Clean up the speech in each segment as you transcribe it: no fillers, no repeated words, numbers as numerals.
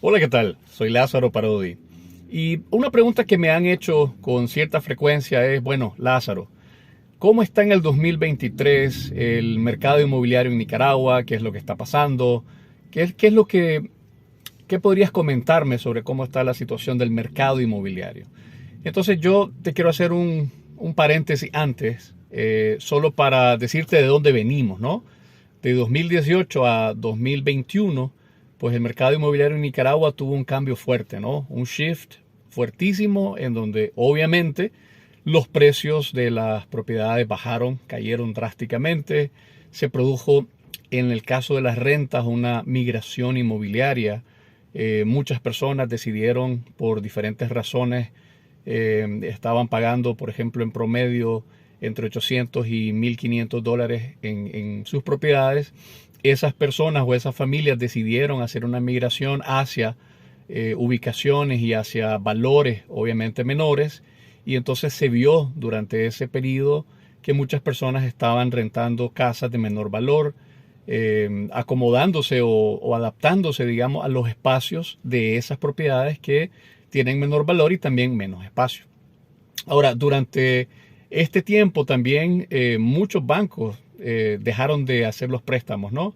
Hola, ¿qué tal? Soy Lázaro Parodi. Y una pregunta que me han hecho con cierta frecuencia es, bueno, Lázaro, ¿cómo está en el 2023 el mercado inmobiliario en Nicaragua? ¿Qué es lo que está pasando? ¿Qué es lo qué podrías comentarme sobre cómo está la situación del mercado inmobiliario? Entonces yo te quiero hacer un paréntesis antes, solo para decirte de dónde venimos, ¿no? De 2018 a 2021, pues el mercado inmobiliario en Nicaragua tuvo un cambio fuerte, ¿no? Un shift fuertísimo en donde obviamente los precios de las propiedades bajaron, cayeron drásticamente. Se produjo en el caso de las rentas una migración inmobiliaria. Muchas personas decidieron por diferentes razones, estaban pagando, por ejemplo, en promedio entre 800 y $1,500 en sus propiedades. Esas personas o esas familias decidieron hacer una migración hacia ubicaciones y hacia valores obviamente menores, y entonces se vio durante ese periodo que muchas personas estaban rentando casas de menor valor, acomodándose o adaptándose, digamos, a los espacios de esas propiedades que tienen menor valor y también menos espacio. Ahora, durante este tiempo también muchos bancos dejaron de hacer los préstamos, ¿no?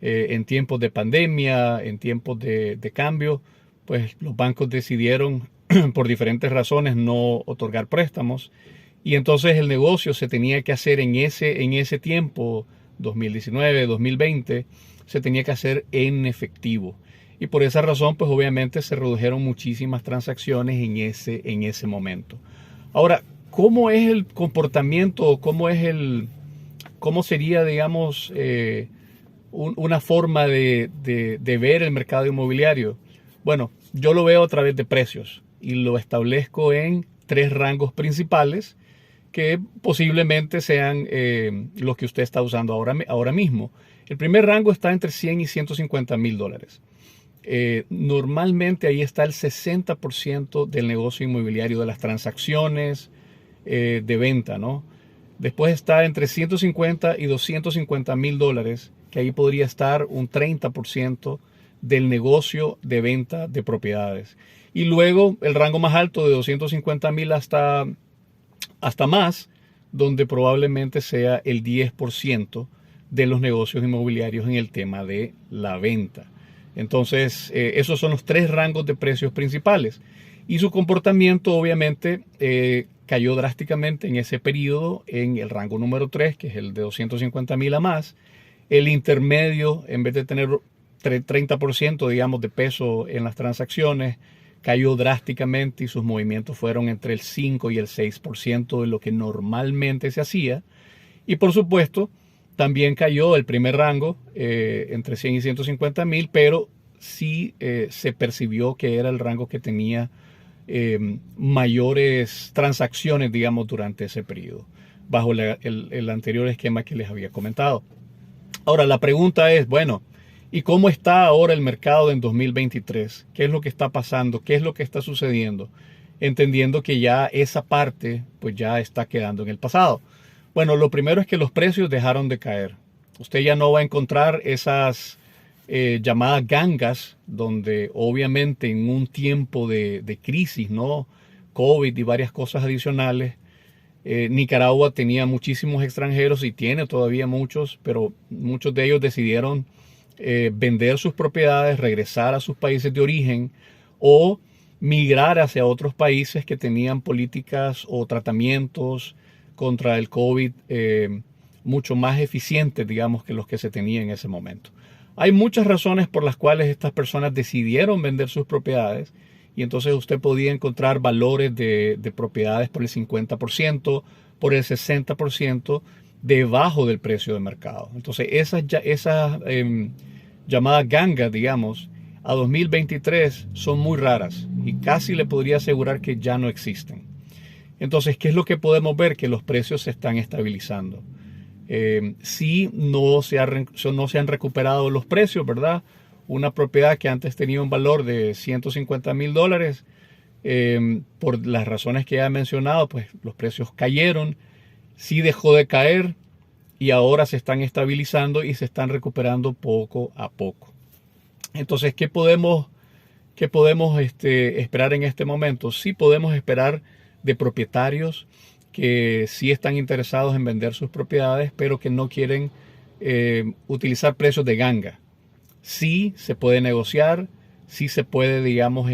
En tiempos de pandemia, en tiempos de cambio, pues los bancos decidieron por diferentes razones no otorgar préstamos, y entonces el negocio se tenía que hacer en ese tiempo, 2019, 2020, se tenía que hacer en efectivo. Y por esa razón, pues obviamente se redujeron muchísimas transacciones en ese momento. Ahora, ¿cómo es el comportamiento? ¿Cómo sería, digamos, una forma de ver el mercado inmobiliario? Bueno, yo lo veo a través de precios y lo establezco en tres rangos principales que posiblemente sean los que usted está usando ahora mismo. El primer rango está entre 100 y $150,000. Normalmente ahí está el 60% del negocio inmobiliario, de las transacciones de venta, ¿no? Después está entre 150 y $250,000, que ahí podría estar un 30% del negocio de venta de propiedades. Y luego el rango más alto de 250,000 hasta más, donde probablemente sea el 10% de los negocios inmobiliarios en el tema de la venta. Entonces, esos son los tres rangos de precios principales. Y su comportamiento obviamente cayó drásticamente en ese periodo en el rango número 3, que es el de 250,000 a más. El intermedio, en vez de tener 30%, digamos, de peso en las transacciones, cayó drásticamente y sus movimientos fueron entre el 5 y el 6% de lo que normalmente se hacía. Y por supuesto, también cayó el primer rango entre 100 y 150,000, pero sí se percibió que era el rango que tenía mayores transacciones, digamos, durante ese periodo, bajo el anterior esquema que les había comentado. Ahora, la pregunta es, bueno, ¿y cómo está ahora el mercado en 2023? ¿Qué es lo que está pasando? ¿Qué es lo que está sucediendo? Entendiendo que ya esa parte pues ya está quedando en el pasado. Bueno, lo primero es que los precios dejaron de caer. Usted ya no va a encontrar esas llamadas gangas, donde obviamente en un tiempo de crisis, ¿no? COVID y varias cosas adicionales, Nicaragua tenía muchísimos extranjeros y tiene todavía muchos, pero muchos de ellos decidieron vender sus propiedades, regresar a sus países de origen o migrar hacia otros países que tenían políticas o tratamientos contra el COVID mucho más eficientes, digamos, que los que se tenían en ese momento. Hay muchas razones por las cuales estas personas decidieron vender sus propiedades, y entonces usted podía encontrar valores de propiedades por el 50%, por el 60% debajo del precio de mercado. Entonces esas llamadas gangas, digamos, a 2023 son muy raras y casi le podría asegurar que ya no existen. Entonces, ¿qué es lo que podemos ver? Que los precios se están estabilizando. Sí, no se han recuperado los precios, ¿verdad? Una propiedad que antes tenía un valor de $150,000, por las razones que ya he mencionado, pues los precios cayeron, sí dejó de caer y ahora se están estabilizando y se están recuperando poco a poco. Entonces, ¿qué podemos ¿Qué podemos esperar en este momento? Sí podemos esperar de propietarios que sí están interesados en vender sus propiedades, pero que no quieren utilizar precios de ganga. Sí se puede negociar, sí se puede, digamos,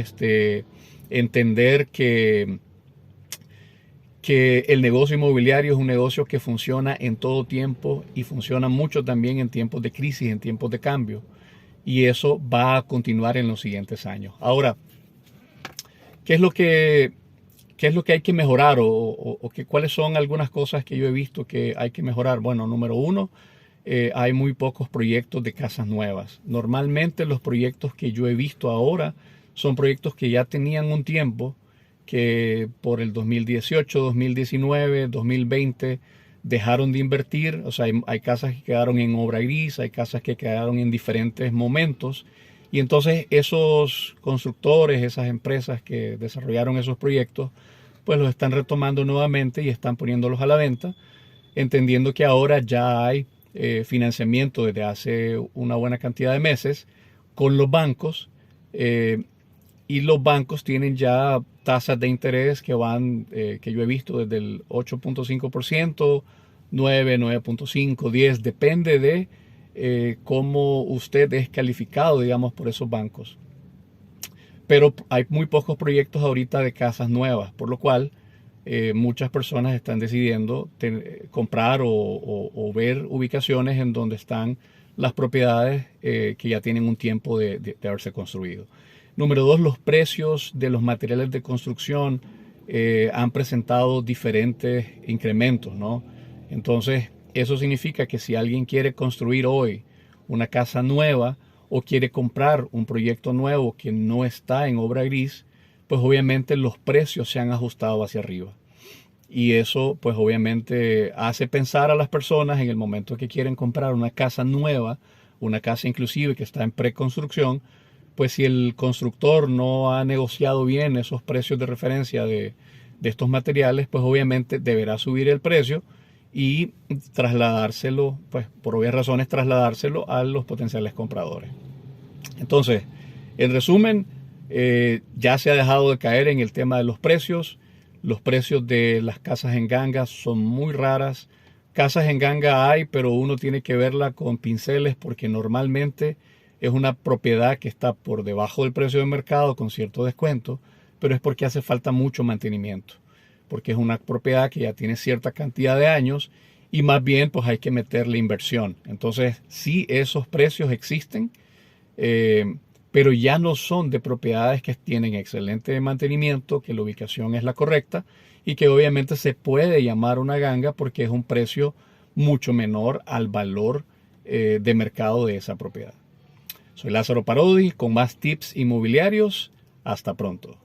entender que el negocio inmobiliario es un negocio que funciona en todo tiempo y funciona mucho también en tiempos de crisis, en tiempos de cambio. Y eso va a continuar en los siguientes años. Ahora, ¿qué es lo que, qué es lo que hay que mejorar cuáles son algunas cosas que yo he visto que hay que mejorar? Bueno, número uno, hay muy pocos proyectos de casas nuevas. Normalmente los proyectos que yo he visto ahora son proyectos que ya tenían un tiempo, que por el 2018, 2019, 2020 dejaron de invertir. O sea, hay casas que quedaron en obra gris, hay casas que quedaron en diferentes momentos. Y entonces esos constructores, esas empresas que desarrollaron esos proyectos, pues los están retomando nuevamente y están poniéndolos a la venta, entendiendo que ahora ya hay financiamiento desde hace una buena cantidad de meses con los bancos, y los bancos tienen ya tasas de interés que van, que yo he visto desde el 8.5%, 9, 9.5, 10, depende de cómo usted es calificado, digamos, por esos bancos. Pero hay muy pocos proyectos ahorita de casas nuevas, por lo cual muchas personas están decidiendo comprar o ver ubicaciones en donde están las propiedades que ya tienen un tiempo de haberse construido. Número dos, los precios de los materiales de construcción han presentado diferentes incrementos, ¿no? Entonces, eso significa que si alguien quiere construir hoy una casa nueva o quiere comprar un proyecto nuevo que no está en obra gris, pues obviamente los precios se han ajustado hacia arriba. Y eso pues obviamente hace pensar a las personas en el momento que quieren comprar una casa nueva, una casa inclusive que está en preconstrucción, pues si el constructor no ha negociado bien esos precios de referencia de estos materiales, pues obviamente deberá subir el precio y trasladárselo, pues por obvias razones trasladárselo a los potenciales compradores. Entonces, en resumen, ya se ha dejado de caer en el tema de los precios. Los precios de las casas en ganga son muy raras. Casas en ganga hay, pero uno tiene que verla con pinceles porque normalmente es una propiedad que está por debajo del precio de mercado con cierto descuento, pero es porque hace falta mucho mantenimiento, porque es una propiedad que ya tiene cierta cantidad de años y más bien pues hay que meterle inversión. Entonces sí, esos precios existen, pero ya no son de propiedades que tienen excelente mantenimiento, que la ubicación es la correcta y que obviamente se puede llamar una ganga porque es un precio mucho menor al valor de mercado de esa propiedad. Soy Lázaro Parodi con más tips inmobiliarios. Hasta pronto.